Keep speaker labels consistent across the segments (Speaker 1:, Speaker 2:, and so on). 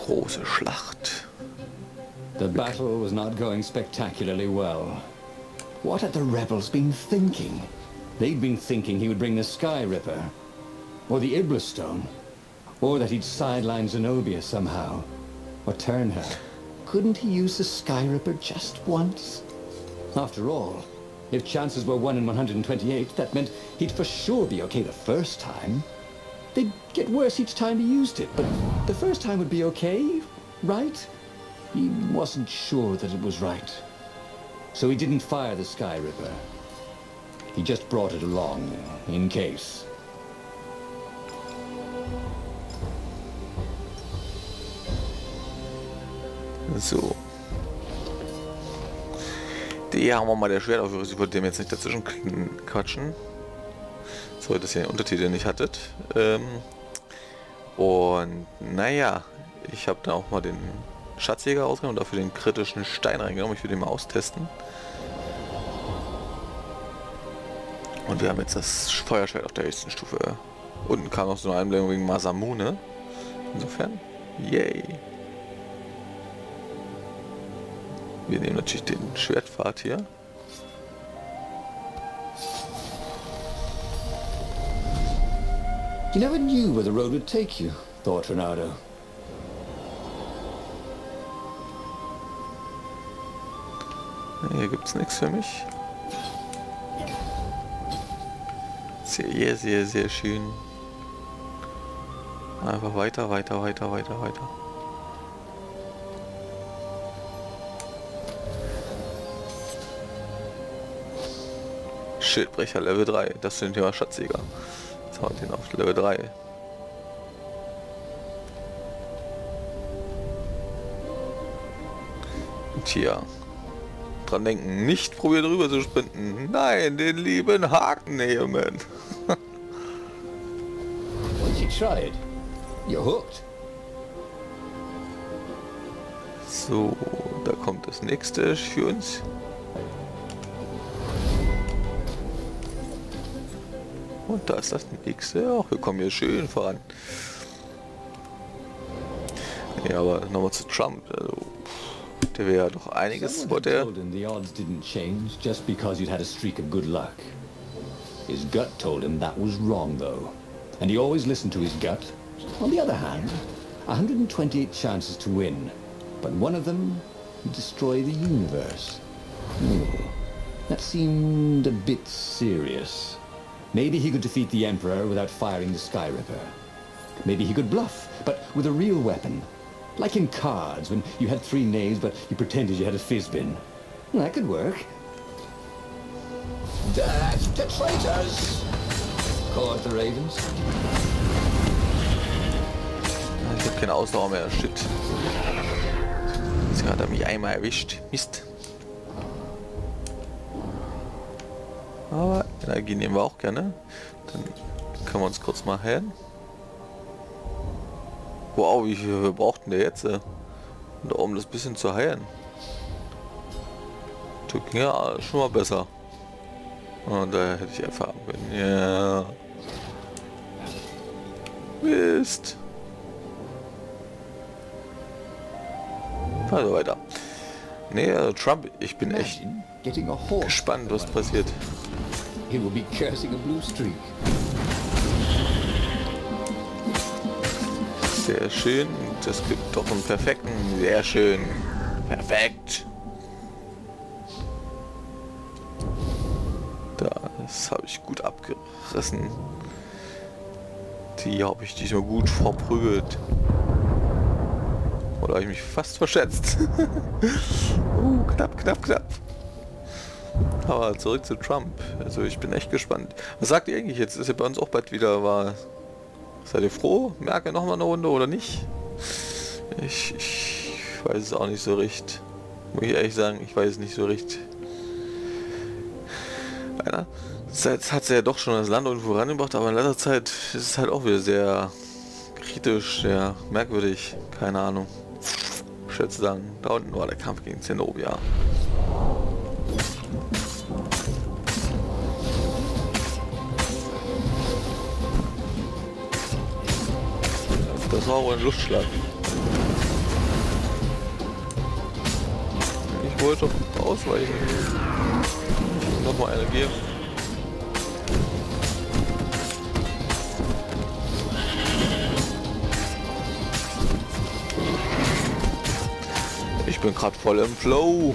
Speaker 1: große Schlacht.
Speaker 2: The battle was not going spectacularly well. What had the rebels been thinking? They'd been thinking he would bring the Sky Ripper, or the Iblastone, or that he'd sideline Zenobia somehow, or turn her. Couldn't he use the Sky Ripper just once? After all, if chances were 1 in 128, that meant he'd for sure be okay the first time. They'd get worse each time he used it, but the first time would be okay, right? He wasn't sure that it was right. So he didn't fire the Sky Ripper. He just brought it along, in case.
Speaker 1: So. Die haben wir mal der Schwertaufführer. Ich wollte dem jetzt nicht dazwischen quatschen. So, dass ihr den Untertitel nicht hattet. Und naja, ich habe da auch mal den Schatzjäger rausgenommen und dafür den kritischen Stein reingenommen. Ich will den mal austesten. Und wir haben jetzt das Feuerschwert auf der höchsten Stufe. Unten kam noch so eine Einblendung wegen Masamune. Insofern, yay. Wir nehmen natürlich den Schwertpfad hier.
Speaker 2: You never knew where the road would take you, thought Ronaldo.
Speaker 1: Hier gibt es nichts für mich. Sehr, sehr, sehr schön. Einfach weiter, weiter, weiter, weiter, weiter. Schildbrecher Level 3. Das sind ja Schatzjäger. Jetzt haben wir den auf Level 3. Und hier. Dran denken, nicht probieren rüber zu sprinten. Nein, den lieben Haken nehmen.
Speaker 2: Once you try it, you're hooked.
Speaker 1: So, da kommt das nächste für uns. Und da ist das nächste. Ach, wir kommen hier schön voran. Ja, aber nochmal zu Trump. Also, der wäre ja doch einiges vor der.
Speaker 2: The odds didn't change just because you'd had a streak of good luck. His gut told him that was wrong, though, and he always listened to his gut. On the other hand, 128 chances to win, but one of them would destroy the universe. That seemed a bit serious. Maybe he could defeat the Emperor without firing the Sky Ripper. Maybe he could bluff, but with a real weapon. Like in cards, when you had 3 knaves, but you pretended you had a fizzbin. That could work. Death to traitors! Called the Ravens.
Speaker 1: Ich habe keine Ausdauer mehr, shit. Jetzt hat er mich einmal erwischt. Mist. Aber Energie nehmen wir auch gerne. Dann können wir uns kurz mal heilen. Wow, wie viel braucht denn der jetzt? Und um das bisschen zu heilen. Ja, schon mal besser. Und da hätte ich einfach haben können. Ja. Mist. Also weiter. Nee, also Trump, ich bin echt gespannt, was passiert.
Speaker 2: He will be cursing a blue streak.
Speaker 1: Sehr schön. Das gibt doch einen perfekten. Sehr schön. Perfekt. Das habe ich gut abgerissen. Die habe ich diesmal gut verprügelt. Oder habe ich mich fast verschätzt? Knapp, knapp, knapp. Aber zurück zu Trump. Also ich bin echt gespannt. Was sagt ihr eigentlich jetzt? Ist ja bei uns auch bald wieder Seid ihr froh? Merkel noch mal eine Runde oder nicht? Ich weiß es auch nicht so recht. Muss ich ehrlich sagen, ich weiß es nicht so recht. Einerseits hat sie ja doch schon das Land irgendwo rangebracht, aber in letzter Zeit ist es halt auch wieder sehr kritisch, sehr merkwürdig. Keine Ahnung. Ich würde sagen, da unten war der Kampf gegen Zenobia. Das war wohl ein Luftschlag. wohl schon ausweichen. Nochmal eine geben. Ich bin gerade voll im Flow.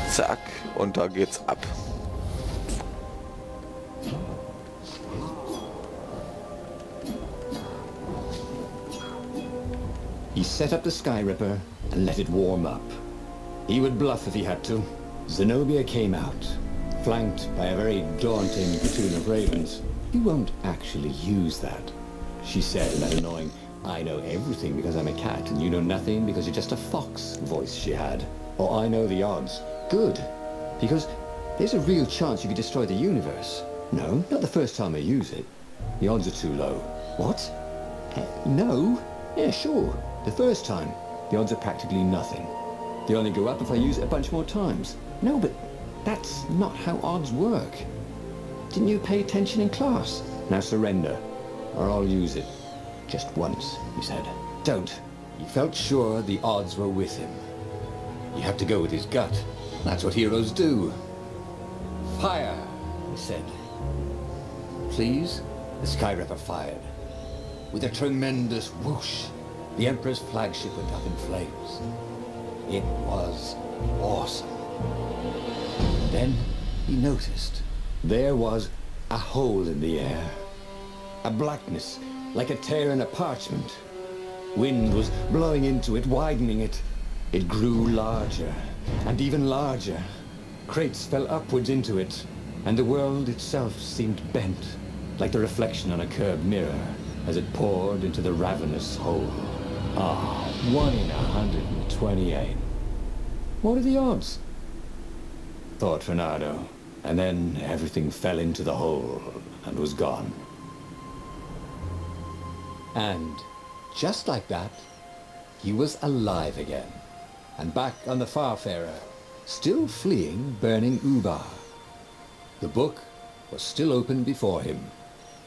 Speaker 1: Zack, und da geht's ab.
Speaker 2: He set up the Sky Ripper and let it warm up. He would bluff if he had to. Zenobia came out, flanked by a very daunting platoon of ravens. You won't actually use that, she said in that annoying, I know everything because I'm a cat and you know nothing because you're just a fox voice she had. Or I know the odds. Good, because there's a real chance you could destroy the universe. No, not the first time I use it. The odds are too low. What? No? Yeah, sure. The first time, the odds are practically nothing. They only go up if I use it a bunch more times. No, but that's not how odds work. Didn't you pay attention in class? Now surrender, or I'll use it. Just once, he said. Don't. He felt sure the odds were with him. You have to go with his gut. That's what heroes do. Fire, he said. Please? The Sky Ripper fired. With a tremendous whoosh, the Emperor's flagship went up in flames. It was awesome. Then he noticed there was a hole in the air. A blackness, like a tear in a parchment. Wind was blowing into it, widening it. It grew larger, and even larger. Crates fell upwards into it, and the world itself seemed bent, like the reflection on a curved mirror, as it poured into the ravenous hole. Ah, 1 in 128. What are the odds? Thought Fernando, and then everything fell into the hole and was gone. And just like that, he was alive again, and back on the Farfarer, still fleeing burning Ubar. The book was still open before him.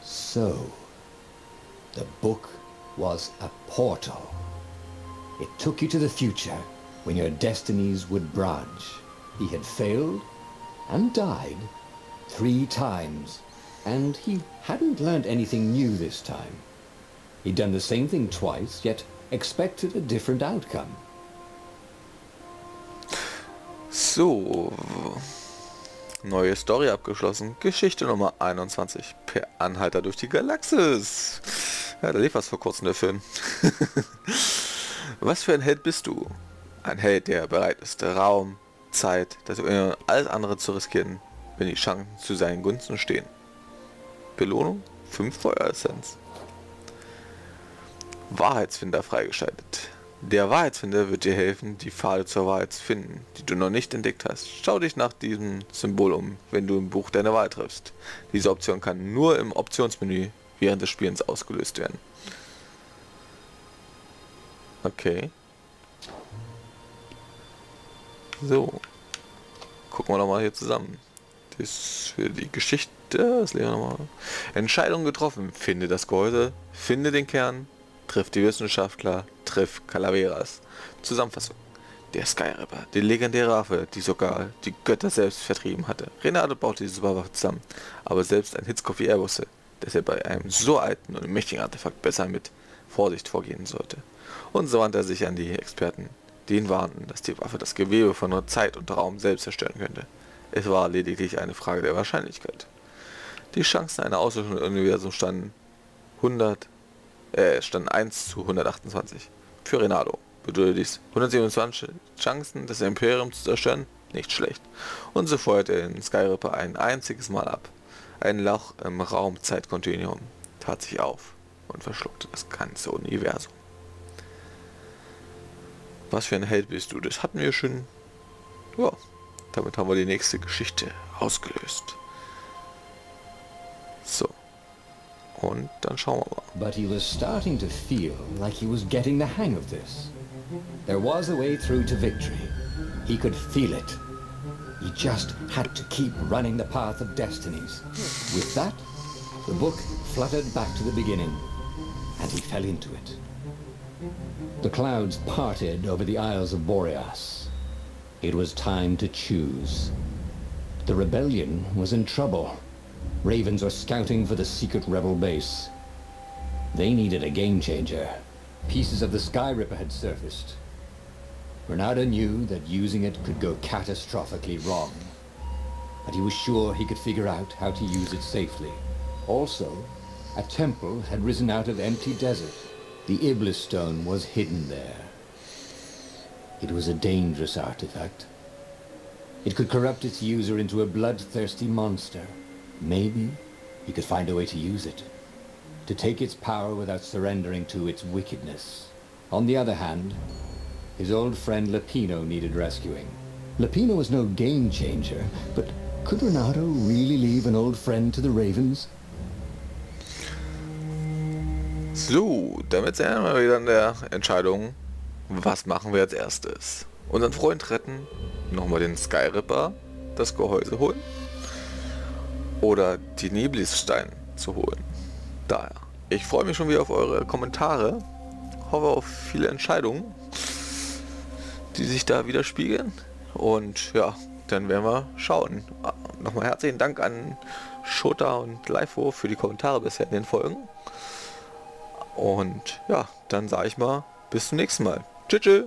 Speaker 2: So, the book was a portal. It took you to the future, when your destinies would branch. He had failed and died 3 times, and he hadn't learned anything new this time. He'd done the same thing twice, yet expected a different outcome.
Speaker 1: So, neue Story abgeschlossen. Geschichte Nummer 21. Per Anhalter durch die Galaxis. Ja, da lief was vor kurzem der Film. Was für ein Held bist du? Ein Held, der bereit ist, Raum, Zeit, das und alles andere zu riskieren, wenn die Chancen zu seinen Gunsten stehen. Belohnung? 5 Feueressenz. Wahrheitsfinder freigeschaltet. Der Wahrheitsfinder wird dir helfen, die Pfade zur Wahrheit zu finden, die du noch nicht entdeckt hast. Schau dich nach diesem Symbol um, wenn du im Buch deine Wahl triffst. Diese Option kann nur im Optionsmenü während des Spielens ausgelöst werden. Okay. So. Gucken wir noch mal hier zusammen. Das für die Geschichte. Das lesen wir noch mal. Entscheidung getroffen. Finde das Gehäuse. Finde den Kern. Triff die Wissenschaftler. Triff Calaveras. Zusammenfassung. Der Sky Ripper. Die legendäre Waffe, die sogar die Götter selbst vertrieben hatte. Renato baute diese Superwaffe zusammen. Aber selbst ein Hitzkopf wie er wusste, dass er bei einem so alten und mächtigen Artefakt besser mit Vorsicht vorgehen sollte. Und so wandte er sich an die Experten, die ihn warnten, dass die Waffe das Gewebe von Zeit und Raum selbst zerstören könnte. Es war lediglich eine Frage der Wahrscheinlichkeit. Die Chancen einer Auslöschung im Universum standen 1 zu 128. Für Renato bedeutet dies 127 Chancen, das Imperium zu zerstören, nicht schlecht. Und so feuerte er den Sky Ripper ein einziges Mal ab. Ein Loch im Raum-Zeit-Kontinuum tat sich auf und verschluckte das ganze Universum. Was für ein Held bist du? Das hatten wir schon. Ja, damit haben wir die nächste Geschichte ausgelöst. So. Und dann schauen wir mal.
Speaker 2: But he was starting to feel like he was getting the hang of this. There was a way through to victory. He could feel it. He just had to keep running the path of Destinies. With that, the book fluttered back to the beginning, and he fell into it. The clouds parted over the Isles of Boreas. It was time to choose. The rebellion was in trouble. Ravens were scouting for the secret rebel base. They needed a game changer. Pieces of the Sky Ripper had surfaced. Bernardo knew that using it could go catastrophically wrong. But he was sure he could figure out how to use it safely. Also, a temple had risen out of empty desert. The Iblis stone was hidden there. It was a dangerous artifact. It could corrupt its user into a bloodthirsty monster. Maybe he could find a way to use it, to take its power without surrendering to its wickedness. On the other hand, his old friend Lapino needed rescuing. Lapino was no game changer, but could Renato really leave an old friend to the Ravens?
Speaker 1: So, damit sind wir wieder in der Entscheidung, was machen wir als erstes? Unseren Freund retten, nochmal den Sky Ripper, das Gehäuse holen oder die Neblisstein zu holen. Daher, ich freue mich schon wieder auf eure Kommentare, hoffe auf viele Entscheidungen, die sich da widerspiegeln und ja, dann werden wir schauen. Nochmal herzlichen Dank an Shota und Leifo für die Kommentare bisher in den Folgen. Und ja, dann sage ich mal, bis zum nächsten Mal. Tschüss.